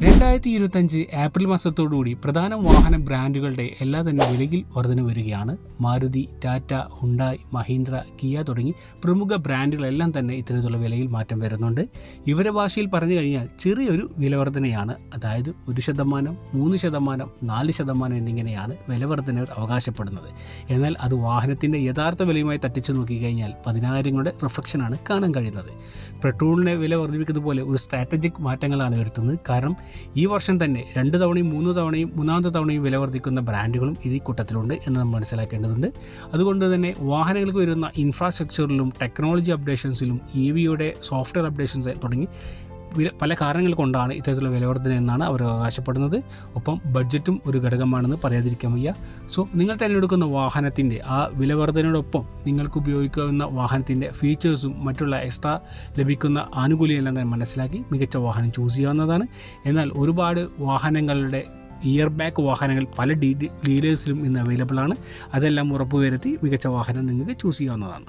2025 April മാസത്തോടുകൂടി പ്രധാന വാഹന ബ്രാൻഡുകളുടെ എല്ലാ തന്നെ വിലയിൽ വർധന വരികയാണ്. മാരുതി, ടാറ്റ, ഹുണ്ടായ്, മഹീന്ദ്ര, കിയ തുടങ്ങി പ്രമുഖ ബ്രാൻഡുകളെല്ലാം തന്നെ ഇത്തരത്തിലുള്ള വിലയിൽ മാറ്റം വരുന്നുണ്ട്. ഇവരുടെ ഭാഷയിൽ പറഞ്ഞു കഴിഞ്ഞാൽ ചെറിയൊരു വിലവർധനയാണ്. അതായത് 1%, 3%, 4% എന്നിങ്ങനെയാണ് വിലവർധനവർ അവകാശപ്പെടുന്നത്. എന്നാൽ അത് വാഹനത്തിൻ്റെ യഥാർത്ഥ വിലയുമായി തട്ടിച്ചു നോക്കിക്കഴിഞ്ഞാൽ 10,000ങ്ങളുടെ റിഫ്ലക്ഷനാണ് കാണാൻ കഴിയുന്നത്. പെട്രോളിനെ വില വർദ്ധിപ്പിക്കുന്നത് പോലെ ഒരു സ്ട്രാറ്റജിക് മാറ്റങ്ങളാണ് വരുത്തുന്നത്. കാരണം ഈ വർഷം തന്നെ 2 തവണയും 3 തവണയും 3ാമത്തെ തവണയും വില വർദ്ധിക്കുന്ന ബ്രാൻഡുകളും ഈ കൂട്ടത്തിലുണ്ട് എന്ന് നമ്മൾ മനസ്സിലാക്കേണ്ടതുണ്ട്. അതുകൊണ്ട് തന്നെ വാഹനങ്ങൾക്ക് വരുന്ന ഇൻഫ്രാസ്ട്രക്ചറിലും ടെക്നോളജി അപ്ഡേഷൻസിലും EVയുടെ സോഫ്റ്റ്വെയർ അപ്ഡേഷൻസ് തുടങ്ങി പല കാരണങ്ങൾ കൊണ്ടാണ് ഇത്തരത്തിലുള്ള വിലവർധന എന്നാണ് അവർ അവകാശപ്പെടുന്നത്. ഒപ്പം ബഡ്ജറ്റും ഒരു ഘടകമാണെന്ന് പറയാതിരിക്കാൻ വയ്യ. സോ നിങ്ങൾ തിരഞ്ഞെടുക്കുന്ന വാഹനത്തിൻ്റെ ആ വിലവർധനയോടൊപ്പം നിങ്ങൾക്ക് ഉപയോഗിക്കാവുന്ന വാഹനത്തിൻ്റെ ഫീച്ചേഴ്സും മറ്റുള്ള എക്സ്ട്രാ ലഭിക്കുന്ന ആനുകൂല്യമെല്ലാം തന്നെ മനസ്സിലാക്കി മികച്ച വാഹനം ചൂസ് ചെയ്യാവുന്നതാണ്. എന്നാൽ ഒരുപാട് വാഹനങ്ങളുടെ ഇയർ ബാഗ് വാഹനങ്ങൾ പല ഡീലേഴ്സിലും ഇന്ന് അവൈലബിൾ ആണ്. അതെല്ലാം ഉറപ്പുവരുത്തി മികച്ച വാഹനം നിങ്ങൾക്ക് ചൂസ് ചെയ്യാവുന്നതാണ്.